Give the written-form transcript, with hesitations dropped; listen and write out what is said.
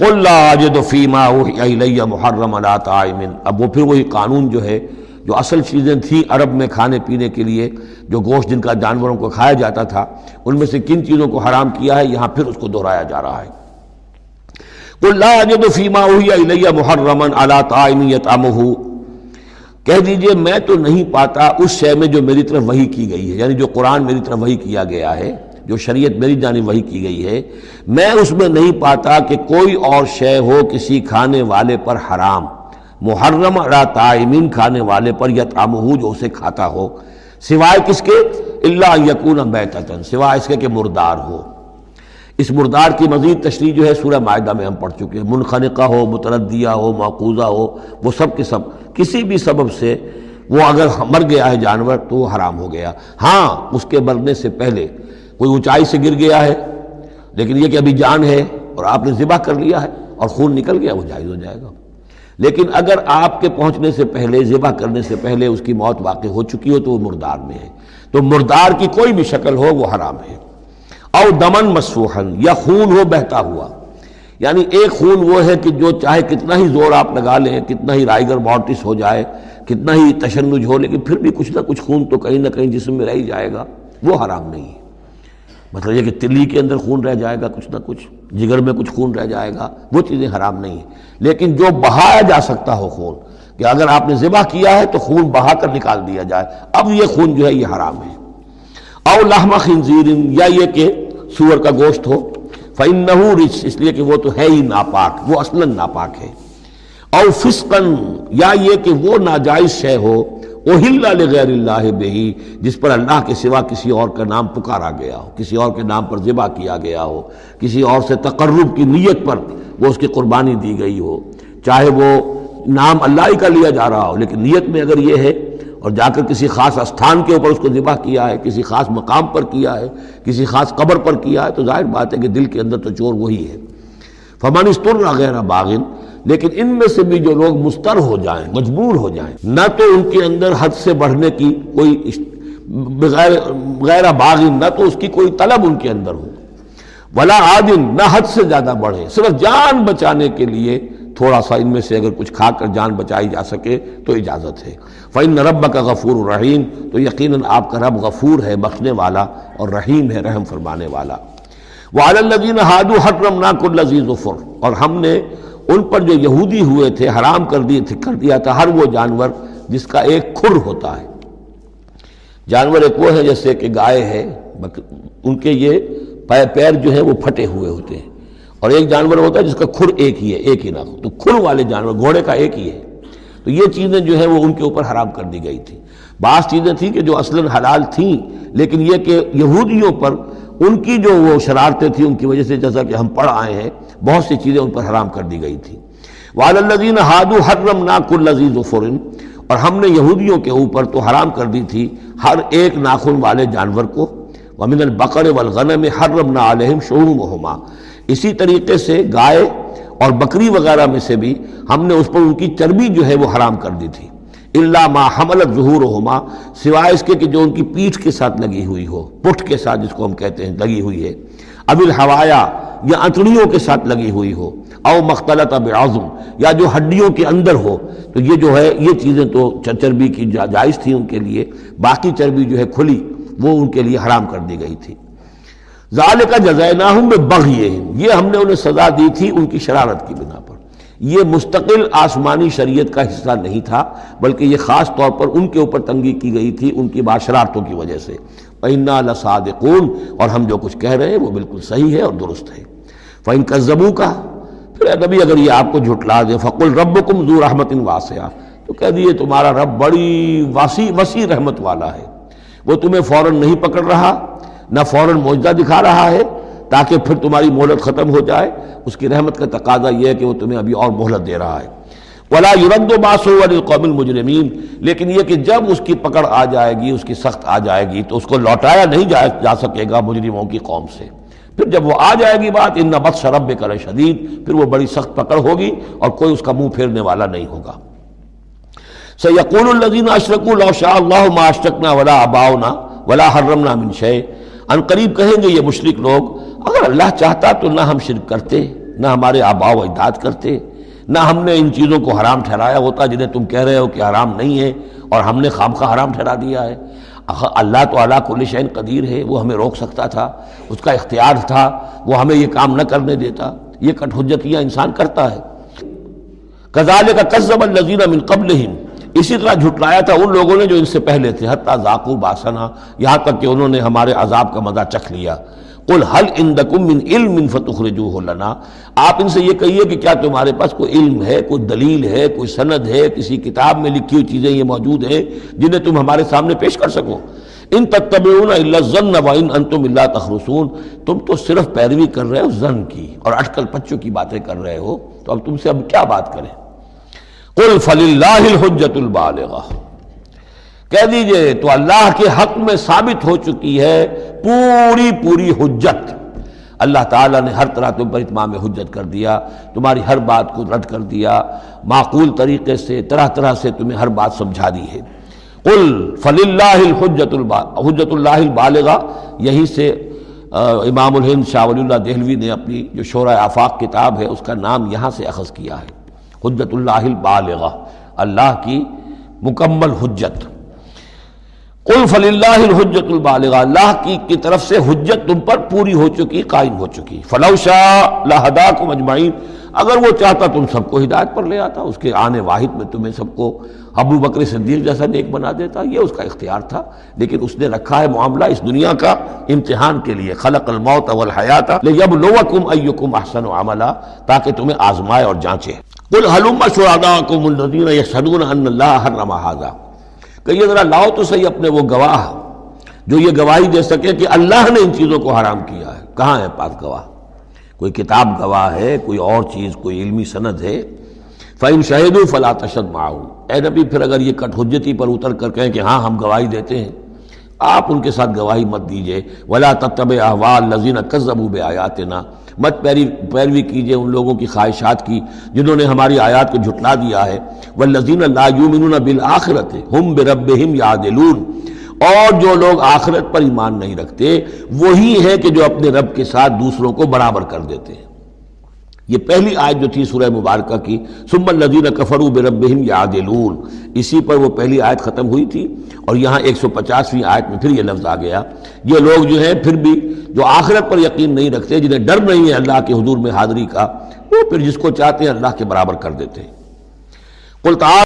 قل لا اجد فیما اوحی الی محرما علی طاعم، اب وہ پھر وہی قانون جو ہے، جو اصل چیزیں تھیں عرب میں کھانے پینے کے لیے، جو گوشت جن کا جانوروں کو کھایا جاتا تھا، ان میں سے کن چیزوں کو حرام کیا ہے، یہاں پھر اس کو دہرایا جا رہا ہے۔ قل لا اجد فیما اوحی الی محرما علی طاعم یطعمہ، کہہ دیجئے میں تو نہیں پاتا اس شے میں جو میری طرف وحی کی گئی ہے، یعنی جو قرآن میری طرف وحی کیا گیا ہے، جو شریعت میری جانب وحی کی گئی ہے، میں اس میں نہیں پاتا کہ کوئی اور شے ہو کسی کھانے والے پر حرام، محرم علی طاعم کھانے والے پر، یطعمہ جو اسے کھاتا ہو، سوائے کس کے، الا ان یکون میتۃ، سوائے اس کے کہ مردار ہو۔ اس مردار کی مزید تشریح جو ہے سورہ مائدہ میں ہم پڑھ چکے ہیں، منخنقہ ہو، متردیہ ہو، موقوذہ ہو، وہ سب کے سب کسی بھی سبب سے وہ اگر مر گیا ہے جانور تو وہ حرام ہو گیا۔ ہاں اس کے مرنے سے پہلے کوئی اونچائی سے گر گیا ہے، لیکن یہ کہ ابھی جان ہے اور آپ نے ذبح کر لیا ہے اور خون نکل گیا، وہ جائز ہو جائے گا۔ لیکن اگر آپ کے پہنچنے سے پہلے، ذبح کرنے سے پہلے اس کی موت واقع ہو چکی ہو تو وہ مردار میں ہے، تو مردار کی کوئی بھی شکل ہو وہ حرام ہے۔ او دمن مسفوحا، یا خون ہو بہتا ہوا، یعنی ایک خون وہ ہے کہ جو چاہے کتنا ہی زور آپ لگا لیں، کتنا ہی رائگر مارٹس ہو جائے، کتنا ہی تشنج ہو، لیکن پھر بھی کچھ نہ کچھ خون تو کہیں نہ کہیں جسم میں رہ ہی جائے گا، وہ حرام نہیں ہے۔ مطلب یہ کہ تلی کے اندر خون رہ جائے گا، کچھ نہ کچھ جگر میں کچھ خون رہ جائے گا، وہ چیزیں حرام نہیں ہیں۔ لیکن جو بہایا جا سکتا ہو خون، کہ اگر آپ نے ذبح کیا ہے تو خون بہا کر نکال دیا جائے، اب یہ خون جو ہے یہ حرام ہے۔ او لحم خنزیر، یا یہ کہ سور کا گوشت ہو، فإنہ رجس، اس لیے کہ وہ تو ہے ہی ناپاک، وہ اصلاً ناپاک ہے۔ او فسقاً، یا یہ کہ وہ ناجائز شے ہو، احل لغیر اللہ بہ، جس پر اللہ کے سوا کسی اور کا نام پکارا گیا ہو، کسی اور کے نام پر ذبح کیا گیا ہو، کسی اور سے تقرب کی نیت پر وہ اس کی قربانی دی گئی ہو، چاہے وہ نام اللہ ہی کا لیا جا رہا ہو، لیکن نیت میں اگر یہ ہے اور جا کر کسی خاص استھان کے اوپر اس کو ذبح کیا ہے، کسی خاص مقام پر کیا ہے، کسی خاص قبر پر کیا ہے، تو ظاہر بات ہے کہ دل کے اندر تو چور وہی ہے۔ فمن اضطر غیر باغ، لیکن ان میں سے بھی جو لوگ مضطر ہو جائیں، مجبور ہو جائیں، نہ تو ان کے اندر حد سے بڑھنے کی کوئی غیر باغ، نہ تو اس کی کوئی طلب ان کے اندر ہو، ولا عاد، نہ حد سے زیادہ بڑھے، صرف جان بچانے کے لیے تھوڑا سا ان میں سے اگر کچھ کھا کر جان بچائی جا سکے تو اجازت ہے۔ فإن ربک غفور رحیم، تو یقیناً آپ کا رب غفور ہے، بخشنے والا، اور رحیم ہے، رحم فرمانے والا۔ وعلی الذین ہادوا حرمنا کل ذی ظفر، اور ہم نے ان پر جو یہودی ہوئے تھے حرام کر دیا تھا ہر وہ جانور جس کا ایک کھر ہوتا ہے۔ جانور ایک وہ ہے جیسے کہ گائے ہے، ان کے یہ پیر جو ہیں وہ پھٹے ہوئے ہوتے ہیں، اور ایک جانور ہوتا ہے جس کا کھر ایک ہی ہے، ایک ہی ناخن، تو کھر والے جانور گھوڑے کا ایک ہی ہے، تو یہ چیزیں جو ہیں وہ ان کے اوپر حرام کر دی گئی تھی۔ بعض چیزیں تھیں کہ جو اصلاً حلال تھیں، لیکن یہ کہ یہودیوں پر ان کی جو وہ شرارتیں تھیں ان کی وجہ سے، جیسا کہ ہم پڑھ آئے ہیں، بہت سی چیزیں ان پر حرام کر دی گئی تھیں۔ وعلی الذین ہادوا حرمنا کل ذی ظفر، اور ہم نے یہودیوں کے اوپر تو حرام کر دی تھی ہر ایک ناخن والے جانور کو۔ ومن البقر والغنم حرمنا علیہم شحومہما، اسی طریقے سے گائے اور بکری وغیرہ میں سے بھی ہم نے اس پر ان کی چربی جو ہے وہ حرام کر دی تھی۔ الا ما حملت ظہورہما، سوائے اس کے کہ جو ان کی پیٹھ کے ساتھ لگی ہوئی ہو، پٹھ کے ساتھ جس کو ہم کہتے ہیں لگی ہوئی ہے، اب الحوایا، یا انتڑیوں کے ساتھ لگی ہوئی ہو، او مختلط بعظم، یا جو ہڈیوں کے اندر ہو، تو یہ جو ہے یہ چیزیں تو چربی کی جائز تھی ان کے لیے، باقی چربی جو ہے کھلی وہ ان کے لیے حرام کر دی گئی تھی۔ ذالک جزیناہم ببغیہم، یہ ہم نے انہیں سزا دی تھی ان کی شرارت کی بنا پر۔ یہ مستقل آسمانی شریعت کا حصہ نہیں تھا، بلکہ یہ خاص طور پر ان کے اوپر تنگی کی گئی تھی ان کی شرارتوں کی وجہ سے۔ وَإِنَّا لَصَادِقُونَ، اور ہم جو کچھ کہہ رہے ہیں وہ بالکل صحیح ہے اور درست ہے۔ فَإِن كَذَّبُوكَ، پھر اے نبی اگر یہ آپ کو جھٹلا دے، فَقُلْ رَبُّكُمْ ذُو رَحْمَةٍ وَاسِعَةٍ، تو کہہ دیے تمہارا رب بڑی وسیع رحمت والا ہے، وہ تمہیں فوراً نہیں پکڑ رہا، نہ فوراً معجزہ دکھا رہا ہے تاکہ پھر تمہاری مہلت ختم ہو جائے، اس کی رحمت کا تقاضا یہ ہے کہ وہ تمہیں ابھی اور مہلت دے رہا ہے۔ وَلَا يُرَدُّ بَأْسُهُ عَنِ الْقَوْمِ الْمُجْرِمِينَ، لیکن یہ کہ جب اس کی پکڑ آ جائے گی، اس کی سخت آ جائے گی، تو اس کو لوٹایا نہیں جا سکے گا مجرموں کی قوم سے۔ پھر جب وہ آ جائے گی بات، اِنَّ بَطْشَ رَبِّكَ لَشَدِيدٌ، پھر وہ بڑی سخت پکڑ ہوگی اور کوئی اس کا منہ پھیرنے والا نہیں ہوگا۔ سَيَقُولُ الَّذِينَ أَشْرَكُوا لَوْ شَاءَ اللَّهُ مَا أَشْرَكْنَا وَلَا آبَاؤُنَا وَلَا حَرَّمْنَا مِنْ شَيْءٍ، ان قریب کہیں گے یہ مشرک لوگ، اگر اللہ چاہتا تو نہ ہم شرک کرتے، نہ ہمارے آباء و اجداد کرتے، نہ ہم نے ان چیزوں کو حرام ٹھہرایا ہوتا جنہیں تم کہہ رہے ہو کہ حرام نہیں ہے اور ہم نے خامخواہ حرام ٹھہرا دیا ہے۔ اللہ تو علی کل شیء قدیر ہے، وہ ہمیں روک سکتا تھا، اس کا اختیار تھا، وہ ہمیں یہ کام نہ کرنے دیتا۔ یہ کٹ حجتیاں انسان کرتا ہے۔ کذالک کذب الذین من قبلہم، اسی طرح جھٹلایا تھا ان لوگوں نے جو ان سے پہلے تھے، حتی ذاقوا باسنا، یہاں تک کہ انہوں نے ہمارے عذاب کا مزہ چکھ لیا۔ قل هل عندکم من علم فتخرجوہ لنا، آپ ان سے یہ کہیے کہ کیا تمہارے پاس کوئی علم ہے، کوئی دلیل ہے، کوئی سند ہے، کسی کتاب میں لکھی ہوئی چیزیں یہ موجود ہیں جنہیں تم ہمارے سامنے پیش کر سکو؟ ان تتبعون الا الظن وان انتم الا تخرصون، تم تو صرف پیروی کر رہے ہو ظن کی اور اٹکل پچوں کی باتیں کر رہے ہو، تو اب تم سے اب کیا بات کریں؟ قل فللہ الحجۃ البالغہ، کہہ دیجئے تو اللہ کے حق میں ثابت ہو چکی ہے پوری حجت۔ اللہ تعالیٰ نے ہر طرح تم پر اتمام حجت کر دیا، تمہاری ہر بات کو رد کر دیا، معقول طریقے سے طرح طرح سے تمہیں ہر بات سمجھا دی ہے۔ قل فللہ حجت اللہ البالغہ، یہی سے امام الہند شاہ ولی اللہ دہلوی نے اپنی جو شورۂ آفاق کتاب ہے اس کا نام یہاں سے اخذ کیا ہے، حجت اللہ البالغہ، اللہ کی مکمل حجت۔ قل فللہ الحجت البالغہ، اللہ کی طرف سے حجت تم پر پوری ہو چکی، قائم ہو چکی۔ فلو شاء لہداکم اجمعین، اگر وہ چاہتا تم سب کو ہدایت پر لے آتا، اس کے آنے واحد میں تمہیں سب کو ابو بکر صدیق جیسا نیک بنا دیتا، یہ اس کا اختیار تھا، لیکن اس نے رکھا ہے معاملہ اس دنیا کا امتحان کے لیے۔ خلق الموت والحیات لیبلوکم ایکم احسن عملا، تاکہ تمہیں آزمائے اور جانچے۔ قل ہلم شہداءکم الذین یشہدون ان اللہ حرم ھذا، کہ یہ ذرا لاؤ تو صحیح اپنے وہ گواہ جو یہ گواہی دے سکے کہ اللہ نے ان چیزوں کو حرام کیا ہے۔ کہاں ہے پاس گواہ؟ کوئی کتاب گواہ ہے، کوئی اور چیز، کوئی علمی سند ہے؟ فَإِن شَهِدُوا فَلَا تَشْهَدْ مَعَهُمْ، اے نبی پھر اگر یہ کٹ حجتی پر اتر کر کہیں کہ ہاں ہم گواہی دیتے ہیں، آپ ان کے ساتھ گواہی مت دیجئے۔ وَلَا تَتَّبِعْ أَهْوَاءَ الَّذِينَ كَذَّبُوا بِآيَاتِنَا، مت پیروی کیجئے ان لوگوں کی خواہشات کی جنہوں نے ہماری آیات کو جھٹلا دیا ہے۔ وَالَّذِينَ لَا يُؤْمِنُونَ بِالْآخِرَةِ هُمْ بِرَبِّهِمْ يَعْدِلُونَ، اور جو لوگ آخرت پر ایمان نہیں رکھتے وہی ہیں کہ جو اپنے رب کے ساتھ دوسروں کو برابر کر دیتے ہیں۔ یہ پہلی آیت جو تھی سورہ مبارکہ کی، ثم الذین کفروا بربہم یعدلون، اسی پر وہ پہلی آیت ختم ہوئی تھی، اور یہاں 150ویں آیت میں پھر یہ لفظ آ گیا۔ یہ لوگ جو ہیں پھر بھی جو آخرت پر یقین نہیں رکھتے، جنہیں ڈر نہیں ہے اللہ کے حضور میں حاضری کا، وہ پھر جس کو چاہتے ہیں اللہ کے برابر کر دیتے ہیں۔ قل تعالوا